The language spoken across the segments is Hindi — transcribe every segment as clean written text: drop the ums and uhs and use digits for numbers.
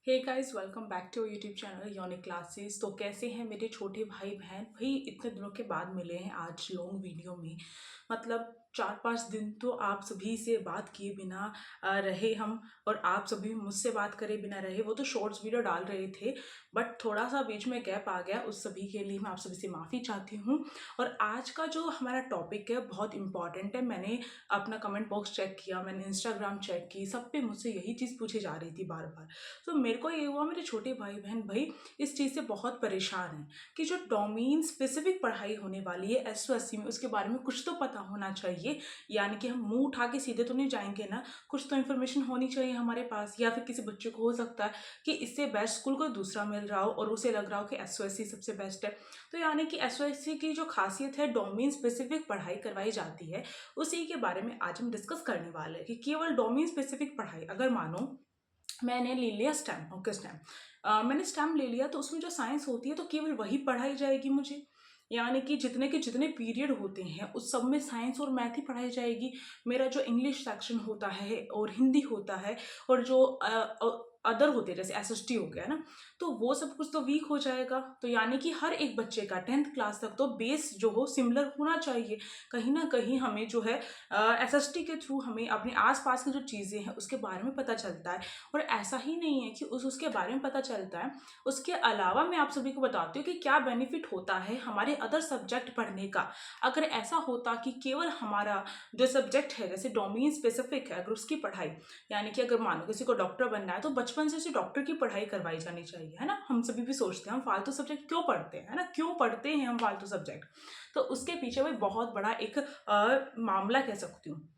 Hey guys, welcome back to YouTube channel Yonik classes. तो कैसे हैं मेरे छोटे भाई बहन? भाई इतने दिनों के बाद मिले हैं आज लॉन्ग वीडियो में। मतलब 4-5 दिन तो आप सभी से बात किए बिना रहे हम, और आप सभी मुझसे बात करे बिना रहे। वो तो शॉर्ट्स वीडियो डाल रहे थे, बट थोड़ा सा बीच में गैप आ गया। उस सभी के लिए मैं आप सभी से माफ़ी चाहती हूँ। और आज का जो हमारा टॉपिक है बहुत इंपॉर्टेंट है। मैंने अपना कमेंट बॉक्स चेक किया, मैंने इंस्टाग्राम चेक की, सब पे मुझसे यही चीज़ पूछी जा रही थी बार बार। तो मेरे को ये हुआ, मेरे छोटे भाई बहन भाई इस चीज़ से बहुत परेशान हैं कि जो डोमेन स्पेसिफिक पढ़ाई होने वाली है एसओएससी में, उसके बारे में कुछ तो पता होना चाहिए। यानी कि हम मुंह उठा के सीधे तो नहीं जाएंगे ना, कुछ तो इन्फॉर्मेशन होनी चाहिए हमारे पास। या फिर किसी बच्चे को हो सकता है कि इससे बेस्ट स्कूल कोई दूसरा मिल रहा हो और उसे लग रहा हो कि एसओएससी सबसे बेस्ट है। तो यानी कि एसओएससी की जो खासियत है, डोमेन स्पेसिफिक पढ़ाई करवाई जाती है, उसी के बारे में आज हम डिस्कस करने वाले हैं कि केवल डोमेन स्पेसिफिक पढ़ाई, अगर मानो मैंने ले लिया स्टेम, ओके स्टेम, मैंने स्टेम ले लिया, तो उसमें जो साइंस होती है तो केवल वही पढ़ाई जाएगी मुझे। यानी कि जितने के जितने पीरियड होते हैं उस सब में साइंस और मैथ ही पढ़ाई जाएगी। मेरा जो इंग्लिश सेक्शन होता है और हिंदी होता है और जो अदर होते हैं जैसे एसएसटी हो गया ना, तो वो सब कुछ तो वीक हो जाएगा। तो यानी कि हर एक बच्चे का 10th क्लास तक तो बेस जो हो सिमिलर होना चाहिए। कहीं ना कहीं हमें जो है एसएसटी के थ्रू हमें अपने आसपास की जो चीज़ें हैं उसके बारे में पता चलता है। और ऐसा ही नहीं है कि उसके बारे में पता चलता है, उसके अलावा मैं आप सभी को बताती हूँ कि क्या बेनिफिट होता है हमारे अदर सब्जेक्ट पढ़ने का। अगर ऐसा होता कि केवल हमारा जो सब्जेक्ट है जैसे डोमेन स्पेसिफिक है, अगर उसकी पढ़ाई, यानी कि अगर मानो किसी को डॉक्टर बनना है तो बचपन से उसे डॉक्टर की पढ़ाई करवाई जानी चाहिए, है ना। हम सभी भी सोचते हैं हम फालतू सब्जेक्ट क्यों पढ़ते हैं, है ना, क्यों पढ़ते हैं हम फालतू सब्जेक्ट। तो उसके पीछे भी बहुत बड़ा एक मामला कह सकती हूँ।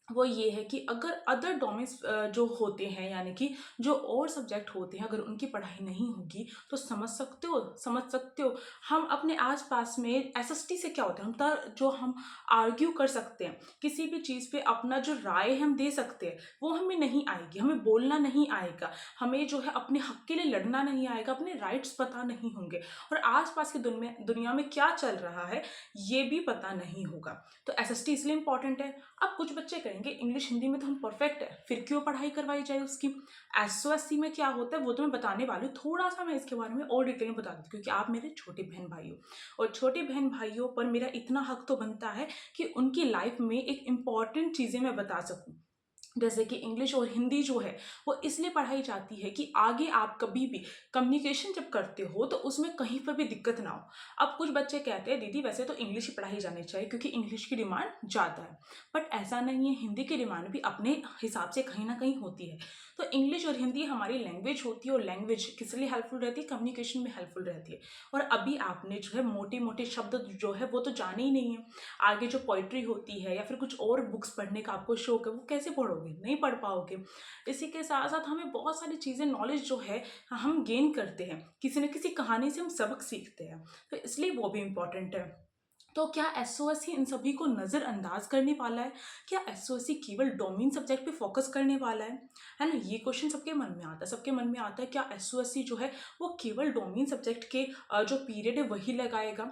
वो ये है कि अगर अदर डोमेन्स जो होते हैं, यानी कि जो और सब्जेक्ट होते हैं, अगर उनकी पढ़ाई नहीं होगी तो समझ सकते हो हम अपने आसपास में एसएसटी से क्या होता है, जो हम आर्ग्यू कर सकते हैं किसी भी चीज़ पे, अपना जो राय हम दे सकते हैं वो हमें नहीं आएगी, हमें बोलना नहीं आएगा, हमें जो है अपने हक के लिए लड़ना नहीं आएगा, अपने राइट्स पता नहीं होंगे, और आसपास की दुनिया में क्या चल रहा है ये भी पता नहीं होगा। तो एसएसटी इसलिए इंपॉर्टेंट है। अब कुछ बच्चे कहेंगे इंग्लिश हिंदी में तो हम परफेक्ट है, फिर क्यों पढ़ाई करवाई जाए उसकी। एसओएससी में क्या होता है वो तो मैं बताने वाली हूँ, थोड़ा सा मैं इसके बारे में और डिटेल में बता देती हूँ, क्योंकि आप मेरे छोटे बहन भाई हो, और छोटे बहन भाइयों पर मेरा इतना हक तो बनता है कि उनकी लाइफ में एक इंपॉर्टेंट चीजें मैं बता सकूं। जैसे कि इंग्लिश और हिंदी जो है वो इसलिए पढ़ाई जाती है कि आगे आप कभी भी कम्युनिकेशन जब करते हो तो उसमें कहीं पर भी दिक्कत ना हो। अब कुछ बच्चे कहते हैं दीदी वैसे तो इंग्लिश ही पढ़ाई जानी चाहिए क्योंकि इंग्लिश की डिमांड ज़्यादा है, बट ऐसा नहीं है, हिंदी की डिमांड भी अपने हिसाब से कहीं ना कहीं होती है। तो इंग्लिश और हिंदी हमारी लैंग्वेज होती है, और लैंग्वेज किस लिए हेल्पफुल रहती है, कम्युनिकेशन में हेल्पफुल रहती है। और अभी आपने जो है मोटे मोटे शब्द जो है वो तो जाने ही नहीं है, आगे जो पोइट्री होती है या फिर कुछ और बुक्स पढ़ने का आपको शौक है वो कैसे पढ़ोगे, नहीं पढ़ पाओगे। इसी के साथ साथ हमें बहुत सारी चीज़ें, नॉलेज जो है हम गेन करते हैं, किसी न किसी कहानी से हम सबक सीखते हैं, तो इसलिए वो भी इम्पोर्टेंट है। तो क्या एसओएससी इन सभी को नज़रअंदाज करने वाला है? क्या एसओएससी केवल डोमेन सब्जेक्ट पे फोकस करने वाला है ना? ये क्वेश्चन सबके मन में आता है, सबके मन में आता है क्या एसओएससी जो है वो केवल डोमेन सब्जेक्ट के जो पीरियड है वही लगाएगा,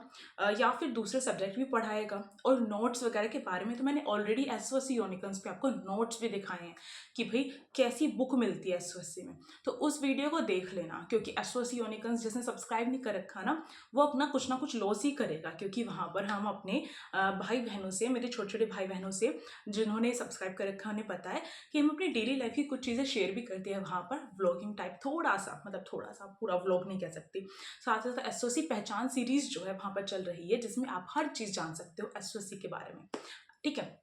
या फिर दूसरे सब्जेक्ट भी पढ़ाएगा। और नोट्स वगैरह के बारे में तो मैंने ऑलरेडी एसओएससी यूनिकॉर्न्स पे आपको नोट्स भी दिखाए हैं कि भाई कैसी बुक मिलती है एसओएससी में। तो उस वीडियो को देख लेना, क्योंकि एसओएससी यूनिकॉर्न्स जिसने सब्सक्राइब नहीं कर रखा ना, वो अपना कुछ ना कुछ लॉस ही करेगा, क्योंकि वहाँ पर हम अपने भाई बहनों से, मेरे छोटे छोटे भाई बहनों से जिन्होंने सब्सक्राइब कर रखा है उन्हें पता है कि हम अपनी डेली लाइफ की कुछ चीज़ें शेयर भी करते हैं वहाँ पर, व्लॉगिंग टाइप, थोड़ा सा, मतलब थोड़ा सा, पूरा व्लॉग नहीं कह सकती। साथ ही साथ एसओसी पहचान सीरीज जो है वहाँ पर चल रही है, जिसमें आप हर चीज़ जान सकते हो एसओसी के बारे में, ठीक है।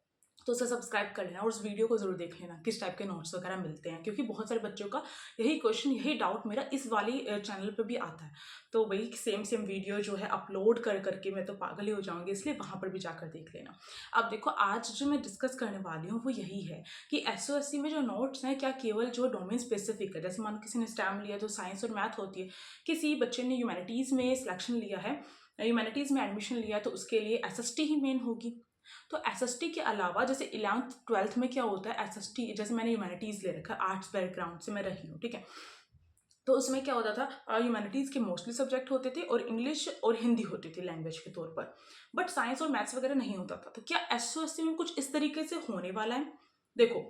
तो उसे सब्सक्राइब कर लेना और उस वीडियो को जरूर देख लेना किस टाइप के नोट्स वगैरह मिलते हैं, क्योंकि बहुत सारे बच्चों का यही क्वेश्चन, यही डाउट मेरा इस वाली चैनल पे भी आता है। तो वही सेम सेम वीडियो जो है अपलोड कर करके मैं तो पागल ही हो जाऊंगी, इसलिए वहां पर भी जाकर देख लेना। अब देखो आज जो मैं डिस्कस करने वाली हूँ वो यही है कि एसओएससी में जो नोट्स हैं क्या केवल जो डोमेन स्पेसिफिक है, जैसे मानो किसी ने स्टैम लिया तो साइंस और मैथ होती है, किसी बच्चे ने ह्यूमैनिटीज़ में सिलेक्शन लिया है, ह्यूमैनिटीज़ में एडमिशन लिया, तो उसके लिए एसएसटी ही मेन होगी। तो एसएसटी के अलावा जैसे 11th 12th में क्या होता है, एसएसटी जैसे मैंने ह्यूमैनिटीज़ ले रखा है, आर्ट्स बैकग्राउंड से मैं रही हूँ, ठीक है। तो उसमें क्या होता था, ह्यूमैनिटीज़ के मोस्टली सब्जेक्ट होते थे और इंग्लिश और हिंदी होती थी लैंग्वेज के तौर पर, बट साइंस और मैथ्स वगैरह नहीं होता था। तो क्या एसओएससी में कुछ इस तरीके से होने वाला है? देखो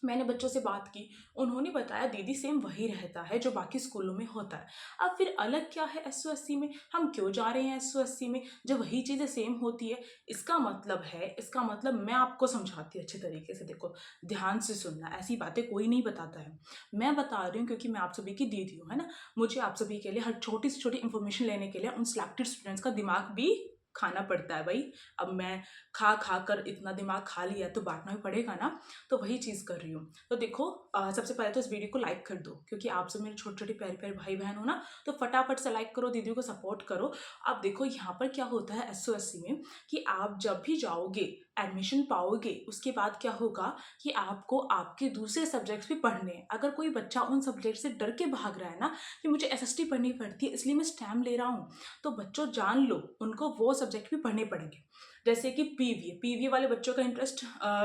मैंने बच्चों से बात की, उन्होंने बताया दीदी सेम वही रहता है जो बाकी स्कूलों में होता है। अब फिर अलग क्या है एसओएससी में, हम क्यों जा रहे हैं एसओएससी में जब वही चीज़ें सेम होती है। इसका मतलब मैं आपको समझाती हूँ अच्छे तरीके से, देखो ध्यान से सुनना, ऐसी बातें कोई नहीं बताता है। मैं बता रही हूँ क्योंकि मैं आप सभी की दीदी हूँ, है ना। मुझे आप सभी के लिए हर छोटी से छोटी इन्फॉर्मेशन लेने के लिए उन सिलेक्टेड स्टूडेंट्स का दिमाग भी खाना पड़ता है भाई। अब मैं खा खा कर इतना दिमाग खा लिया तो बांटना भी पड़ेगा ना। तो वही चीज़ कर रही हूँ। तो देखो सबसे पहले तो इस वीडियो को लाइक कर दो, क्योंकि आप सब मेरे छोटे छोटे प्यारे प्यारे भाई बहन हो ना। तो फटाफट से लाइक करो, दीदी को सपोर्ट करो। अब देखो यहाँ पर क्या होता है एसओएससी में, कि आप जब भी जाओगे एडमिशन पाओगे, उसके बाद क्या होगा कि आपको आपके दूसरे सब्जेक्ट्स भी पढ़ने हैं। अगर कोई बच्चा उन सब्जेक्ट से डर के भाग रहा है ना कि मुझे एसएसटी पढ़नी पड़ती है इसलिए मैं स्टैम ले रहा हूँ, तो बच्चों जान लो उनको वो सब्जेक्ट भी पढ़ने पड़ेंगे। जैसे कि पीवीए वाले बच्चों का इंटरेस्ट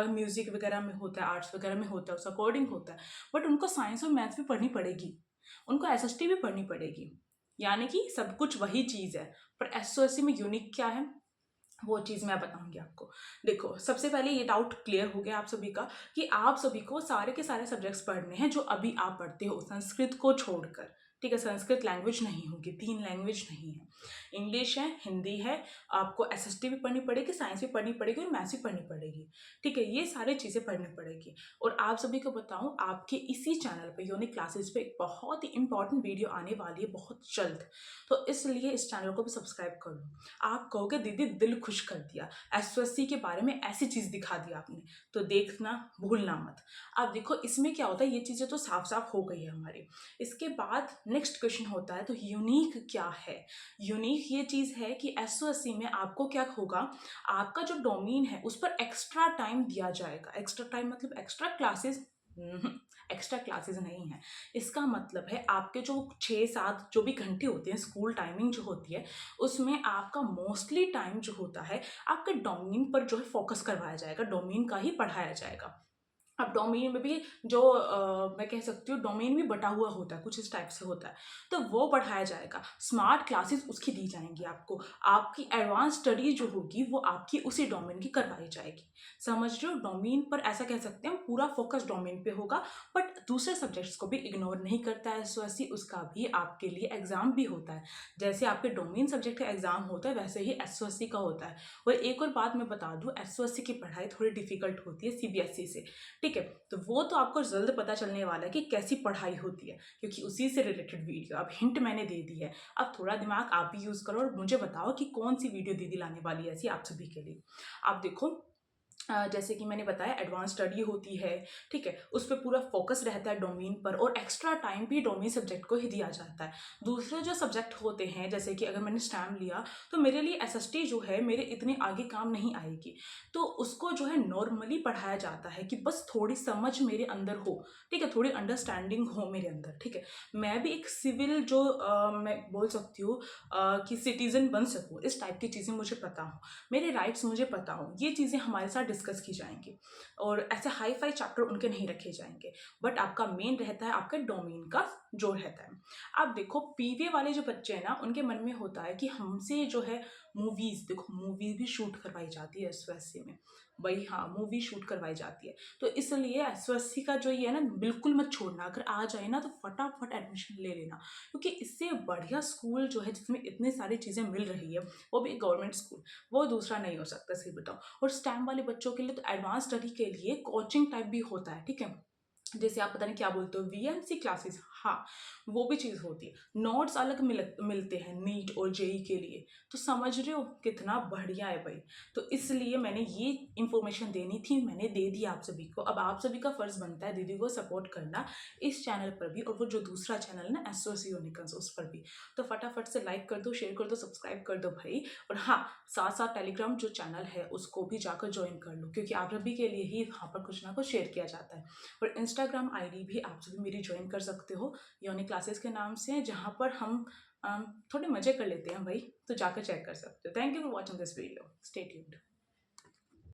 म्यूजिक वगैरह में होता है, आर्ट्स वगैरह में होता है, उस अकॉर्डिंग होता है। बट उनको साइंस और मैथ्स भी पढ़नी पड़ेगी, उनको एसएसटी भी पढ़नी पड़ेगी। यानी कि सब कुछ वही चीज़ है। पर एसओएससी में यूनिक क्या है वो चीज़ मैं बताऊंगी आपको। देखो सबसे पहले ये डाउट क्लियर हो गया आप सभी का कि आप सभी को सारे के सारे सब्जेक्ट्स पढ़ने हैं जो अभी आप पढ़ते हो, संस्कृत को छोड़कर। ठीक है, संस्कृत लैंग्वेज नहीं होगी, 3 लैंग्वेज नहीं है, इंग्लिश है, हिंदी है। आपको एसएसटी भी पढ़नी पड़ेगी, साइंस भी पढ़नी पड़ेगी और मैथ्स भी पढ़नी पड़ेगी। ठीक है, ये सारी चीज़ें पढ़नी पड़ेगी। और आप सभी को बताऊं, आपके इसी चैनल पे यूनिक क्लासेस पे एक बहुत ही इंपॉर्टेंट वीडियो आने वाली है बहुत जल्द। तो इसलिए इस चैनल को भी सब्सक्राइब कर लो। आप कहोगे दीदी दिल खुश कर दिया, एसओएससी के बारे में ऐसी चीज़ दिखा दी आपने, तो देखना भूलना मत। अब देखो इसमें क्या होता है, ये चीज़ें तो साफ साफ हो गई है हमारी। इसके बाद नेक्स्ट क्वेश्चन होता है तो यूनिक क्या है। यूनिक ये चीज़ है कि एसओएससी में आपको क्या होगा, आपका जो डोमेन है उस पर एक्स्ट्रा टाइम दिया जाएगा। एक्स्ट्रा टाइम मतलब एक्स्ट्रा क्लासेस, एक्स्ट्रा क्लासेस नहीं है। इसका मतलब है आपके जो 6-7 जो भी घंटे होते हैं स्कूल टाइमिंग जो होती है, उसमें आपका मोस्टली टाइम जो होता है आपके डोमेन पर जो है फोकस करवाया जाएगा, डोमेन का ही पढ़ाया जाएगा। अब डोमेन में भी जो मैं कह सकती हूँ डोमेन भी बटा हुआ होता है, कुछ इस टाइप से होता है, तो वो पढ़ाया जाएगा। स्मार्ट क्लासेस उसकी दी जाएंगी आपको, आपकी एडवांस स्टडी जो होगी वो आपकी उसी डोमेन की करवाई जाएगी। समझ रहे हो, डोमेन पर ऐसा कह सकते हैं पूरा फोकस डोमेन पे होगा। बट दूसरे सब्जेक्ट्स को भी इग्नोर नहीं करता है एसओएससी, उसका भी आपके लिए एग्जाम भी होता है। जैसे आपके डोमेन सब्जेक्ट का एग्जाम होता है वैसे ही एसओएससी का होता है। और एक और बात मैं बता दूं, एसओएससी की पढ़ाई थोड़ी डिफिकल्ट होती है सीबीएसई से। ठीक है, तो वो तो आपको जल्द पता चलने वाला है कि कैसी पढ़ाई होती है, क्योंकि उसी से रिलेटेड वीडियो अब हिंट मैंने दे दी है। अब थोड़ा दिमाग आप भी यूज करो और मुझे बताओ कि कौन सी वीडियो दीदी लाने वाली है ऐसी आप सभी के लिए। आप देखो जैसे कि मैंने बताया एडवांस स्टडी होती है। ठीक है, उस पर पूरा फोकस रहता है डोमेन पर, और एक्स्ट्रा टाइम भी डोमेन सब्जेक्ट को ही दिया जाता है। दूसरे जो सब्जेक्ट होते हैं, जैसे कि अगर मैंने स्टैम लिया तो मेरे लिए एसएसटी जो है मेरे इतने आगे काम नहीं आएगी, तो उसको जो है नॉर्मली पढ़ाया जाता है कि बस थोड़ी समझ मेरे अंदर हो। ठीक है, थोड़ी अंडरस्टैंडिंग हो मेरे अंदर। ठीक है, मैं भी एक सिविल जो मैं बोल सकती हूँ कि सिटीजन बन सकूँ, इस टाइप की चीज़ें मुझे पता हो, मेरे राइट्स मुझे पता हो, ये चीज़ें हमारे साथ डिस्कस की जाएंगी। और ऐसे हाई फाई चैप्टर उनके नहीं रखे जाएंगे, बट आपका मेन रहता है आपका डोमेन का जो रहता है। आप देखो पीवीए वाले जो बच्चे हैं ना, उनके मन में होता है कि हमसे जो है मूवीज, देखो मूवीज भी शूट करवाई जाती है एसओएससी में। भाई हाँ, मूवी शूट करवाई जाती है। तो इसलिए एसओएससी का जो ये है ना, बिल्कुल मत छोड़ना, अगर आ जाए ना तो फटाफट एडमिशन ले लेना, क्योंकि इससे बढ़िया स्कूल जो है जिसमें इतनी सारी चीज़ें मिल रही है, वो भी गवर्नमेंट स्कूल, वो दूसरा नहीं हो सकता, सही बताओ। और स्टैम वाले बच्चों के लिए तो एडवांस स्टडी के लिए कोचिंग टाइप भी होता है। ठीक है, जैसे आप पता नहीं क्या बोलते हो, वीएमसी क्लासेस, हाँ वो भी चीज़ होती है। नोट्स अलग मिलते हैं नीट और जेई के लिए, तो समझ रहे हो कितना बढ़िया है भाई। तो इसलिए मैंने ये इन्फॉर्मेशन देनी थी, मैंने दे दी आप सभी को। अब आप सभी का फर्ज बनता है दीदी को सपोर्ट करना इस चैनल पर भी, और वो जो दूसरा चैनल है ना एसओसी यूनिकॉर्न्स, उस पर भी। तो फटाफट से लाइक कर दो, शेयर कर दो, सब्सक्राइब कर दो भाई। और हाँ, साथ साथ टेलीग्राम जो चैनल है उसको भी जाकर ज्वाइन कर लो, क्योंकि आप सभी के लिए ही वहाँ पर कुछ ना कुछ शेयर किया जाता है। और इंस्टाग्राम आईडी भी आप सभी मेरी ज्वाइन कर सकते हो, यूनिक क्लासेस के नाम से, जहाँ पर हम थोड़े मजे कर लेते हैं भाई, तो जाकर चेक कर सकते हो। Thank you for watching this video, stay tuned.